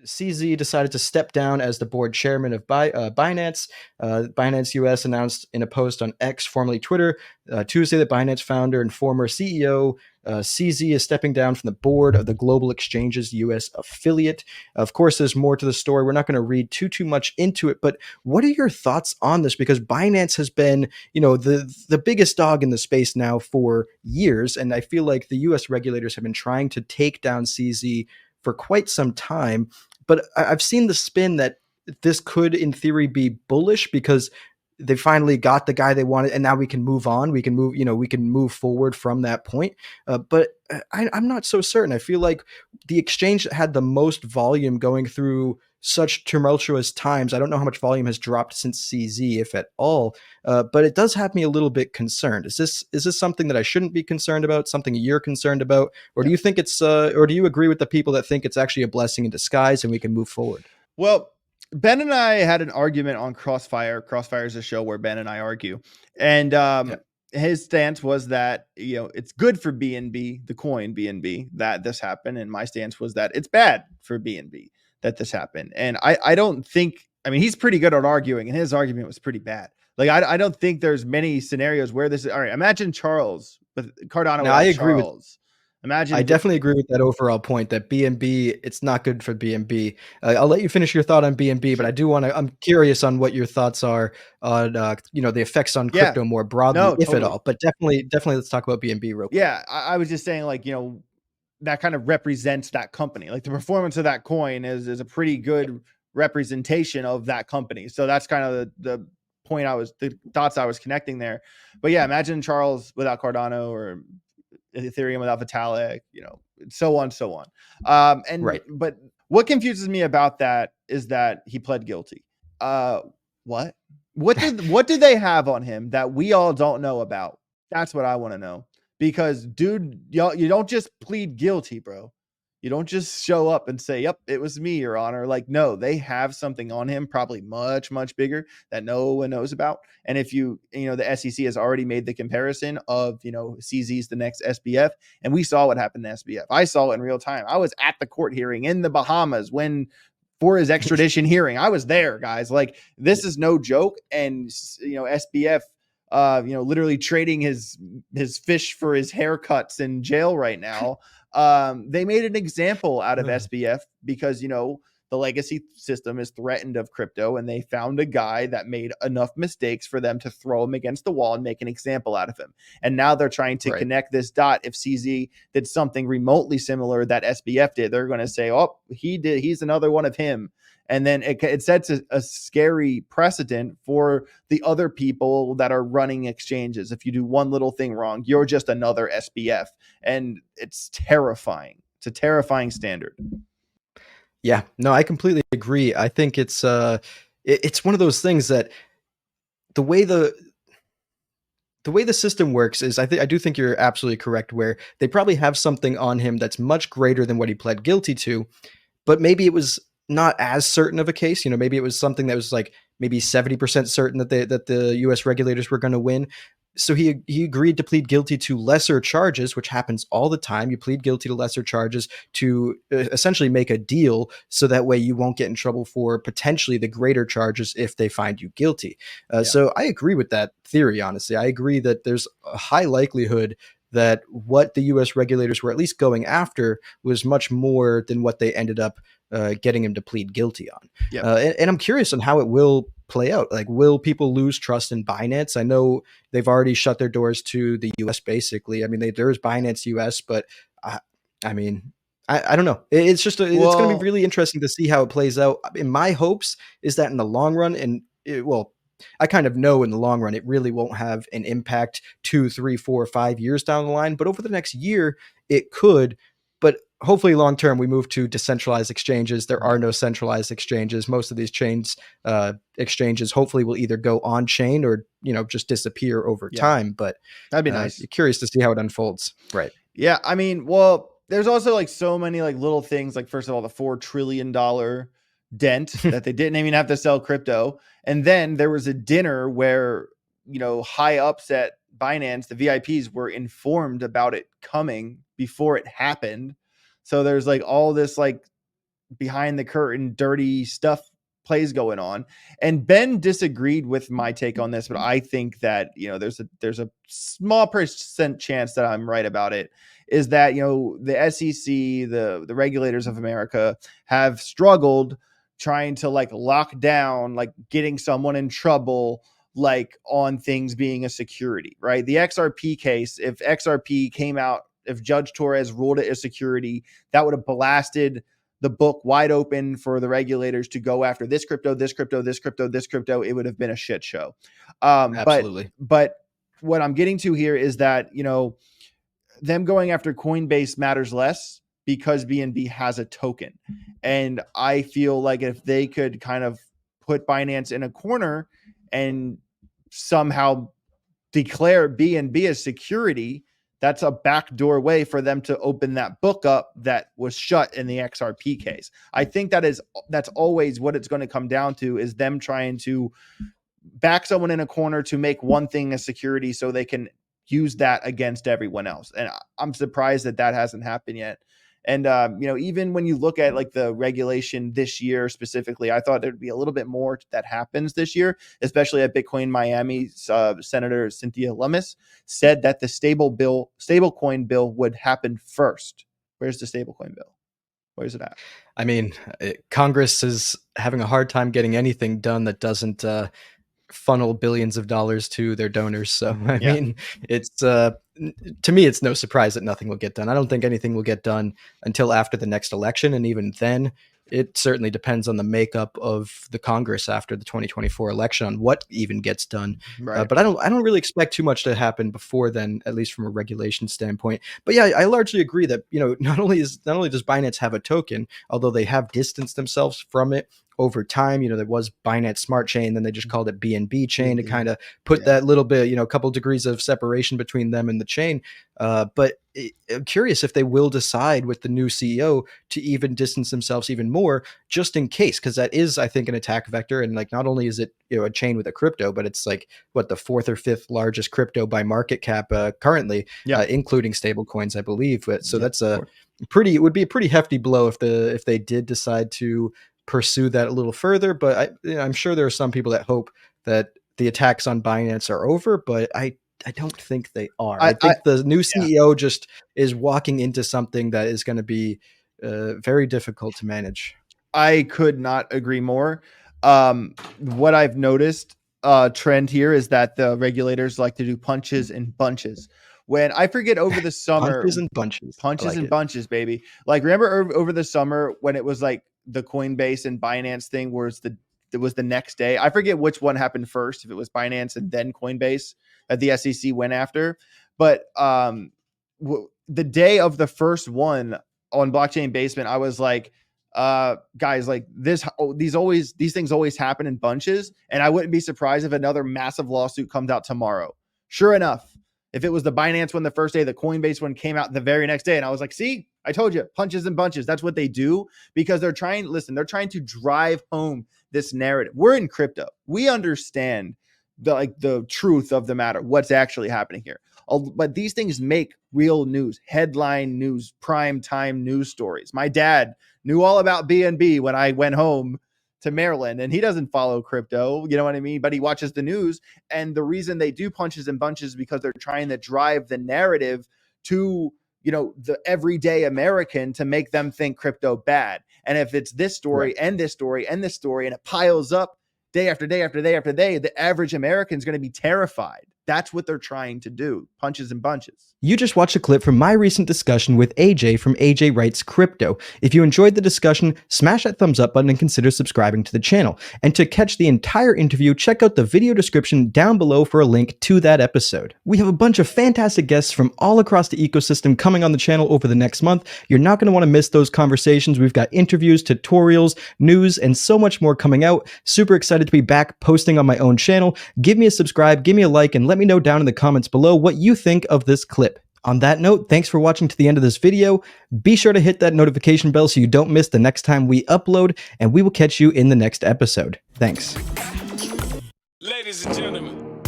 CZ decided to step down as the board chairman of Binance. Binance US announced in a post on X, formerly Twitter, Tuesday that Binance founder and former CEO CZ is stepping down from the board of the Global Exchange's US affiliate. Of course, there's more to the story. We're not going to read too much into it, but what are your thoughts on this? Because Binance has been, the biggest dog in the space now for years, and I feel like the US regulators have been trying to take down CZ for quite some time. But I've seen the spin that this could, in theory, be bullish because they finally got the guy they wanted, and now we can move on. We can move forward from that point. But I'm not so certain. I feel like the exchange that had the most volume going through such tumultuous times, I don't know how much volume has dropped since CZ, if at all. But it does have me a little bit concerned. Is this something that I shouldn't be concerned about? Something you're concerned about, or do you think or do you agree with the people that think it's actually a blessing in disguise and we can move forward? Well, Ben and I had an argument on Crossfire. Crossfire is a show where Ben and I argue, and his stance was that it's good for BNB, the coin BNB, that this happened, and my stance was that it's bad for BNB that this happened. And I don't think, I mean, he's pretty good at arguing, and his argument was pretty bad. Like I don't think there's many scenarios where this is all right. Imagine Charles with Cardano. Now, I agree Charles. with. Imagine. I definitely agree with that overall point that BNB, it's not good for BNB. I'll let you finish your thought on BNB, but I do I'm curious on what your thoughts are on, the effects on crypto more broadly, if at all. But definitely let's talk about BNB real quick. Yeah, I was just saying, that kind of represents that company. Like the performance of that coin is a pretty good representation of that company. So that's kind of the point the dots I was connecting there. But yeah, imagine Charles without Cardano or Ethereum without Vitalik, so on. Right. But what confuses me about that is that he pled guilty. What did they have on him that we all don't know about? That's what I want to know. Because, dude, you don't just plead guilty, bro. You don't just show up and say, yep, it was me, Your Honor. Like, no, they have something on him, probably much, much bigger that no one knows about. And if the SEC has already made the comparison of, CZ's the next SBF, and we saw what happened to SBF. I saw it in real time. I was at the court hearing in the Bahamas for his extradition hearing. I was there, guys. Like, this is no joke. And, SBF, literally trading his fish for his haircuts in jail right now. They made an example out of SBF because, the legacy system is threatened of crypto, and they found a guy that made enough mistakes for them to throw him against the wall and make an example out of him. And now they're trying to connect this dot. If CZ did something remotely similar that SBF did, they're going to say, oh, he's another one of him. And then it sets a scary precedent for the other people that are running exchanges. If you do one little thing wrong, you're just another SBF. And it's terrifying. It's a terrifying standard. Yeah, no, I completely agree. I think it's one of those things that the way the system works is, I do think you're absolutely correct, where they probably have something on him that's much greater than what he pled guilty to, but maybe it was not as certain of a case. Maybe it was something that was like maybe 70% certain that the US regulators were going to win. So he agreed to plead guilty to lesser charges, which happens all the time. You plead guilty to lesser charges to essentially make a deal so that way you won't get in trouble for potentially the greater charges if they find you guilty. So I agree with that theory, honestly. I agree that there's a high likelihood that what the US regulators were at least going after was much more than what they ended up getting him to plead guilty on. And I'm curious on how it will play out. Like, will people lose trust in Binance? I know they've already shut their doors to the US, basically. I mean, there's Binance US, but I don't know. It's just it's going to be really interesting to see how it plays out. In my hopes is that in the long run, I kind of know in the long run, it really won't have an impact 2, 3, 4, 5 years down the line, but over the next year, it could. But hopefully long term, we move to decentralized exchanges. There are no centralized exchanges. Most of these exchanges hopefully will either go on chain or, just disappear over time. But that'd be nice. Curious to see how it unfolds. Right. Yeah. I mean, well, there's also like so many like little things, like first of all, the $4 trillion dent that they didn't even have to sell crypto. And then there was a dinner where, high ups at Binance, the VIPs, were informed about it coming before it happened. So there's like all this like behind the curtain, dirty stuff plays going on. And Ben disagreed with my take on this, but I think that, there's a small percent chance that I'm right about it, is that, the SEC, the regulators of America have struggled trying to like lock down, like getting someone in trouble, like on things being a security, right? The XRP case, if XRP came out, if Judge Torres ruled it a security, that would have blasted the book wide open for the regulators to go after this crypto, this crypto, this crypto, this crypto. It would have been a shit show. Absolutely. But what I'm getting to here is that, them going after Coinbase matters less because BNB has a token. And I feel like if they could kind of put Binance in a corner and somehow declare BNB as security, that's a backdoor way for them to open that book up that was shut in the XRP case. I think that's always what it's going to come down to, is them trying to back someone in a corner to make one thing a security so they can use that against everyone else. And I'm surprised that hasn't happened yet. And, even when you look at like the regulation this year specifically, I thought there'd be a little bit more that happens this year, especially at Bitcoin Miami. Senator Cynthia Lummis said that the stablecoin bill would happen first. Where's the stablecoin bill? Where's it at? I mean, Congress is having a hard time getting anything done that doesn't funnel billions of dollars to their donors. So, I mean, it's to me, it's no surprise that nothing will get done. I don't think anything will get done until after the next election. And even then, it certainly depends on the makeup of the Congress after the 2024 election on what even gets done. Right. But I don't really expect too much to happen before then, at least from a regulation standpoint. But yeah, I largely agree that, not only does Binance have a token, although they have distanced themselves from it over time. There was Binance Smart Chain, then they just called it BNB Chain to kind of put that little bit, a couple degrees of separation between them and the chain. But I'm curious if they will decide with the new CEO to even distance themselves even more, just in case, because that is, I think, an attack vector. And like, not only is it a chain with a crypto, but it's like what, the fourth or fifth largest crypto by market cap currently, including stable coins, I believe. But so that's it would be a pretty hefty blow if they did decide to pursue that a little further. But I'm sure there are some people that hope that the attacks on Binance are over, but I don't think they are. I think the new CEO just is walking into something that is going to be very difficult to manage. I could not agree more. What I've noticed trend here is that the regulators like to do punches and bunches. When I forget over the summer, punches and bunches, baby. Like, remember over the summer when it was like the Coinbase and Binance thing, where it was the next day. I forget which one happened first, if it was Binance and then Coinbase that the SEC went after. But the day of the first one on Blockchain Basement, I was like, guys, like these things always happen in bunches, and I wouldn't be surprised if another massive lawsuit comes out tomorrow. Sure enough, if it was the Binance one the first day, the Coinbase one came out the very next day. And I was like, see, I told you, punches and bunches. That's what they do, because they're trying to drive home this narrative. We're in crypto. We understand the truth of the matter, what's actually happening here. But these things make real news, headline news, prime time news stories. My dad knew all about BNB when I went home to Maryland, and he doesn't follow crypto, you know what I mean? But he watches the news. And the reason they do punches and bunches is because they're trying to drive the narrative to, the everyday American, to make them think crypto bad. And if it's this story and this story and this story, and it piles up day after day after day after day, the average American is going to be terrified. That's what they're trying to do. Punches and bunches. You just watched a clip from my recent discussion with AJ from AJWritesCrypto. If you enjoyed the discussion, smash that thumbs up button and consider subscribing to the channel. And to catch the entire interview, check out the video description down below for a link to that episode. We have a bunch of fantastic guests from all across the ecosystem coming on the channel over the next month. You're not going to want to miss those conversations. We've got interviews, tutorials, news, and so much more coming out. Super excited to be back posting on my own channel. Give me a subscribe, give me a like, and let me know down in the comments below what you think of this clip. On that note, thanks for watching to the end of this video. Be sure to hit that notification bell so you don't miss the next time we upload, and we will catch you in the next episode. Thanks. Ladies and gentlemen.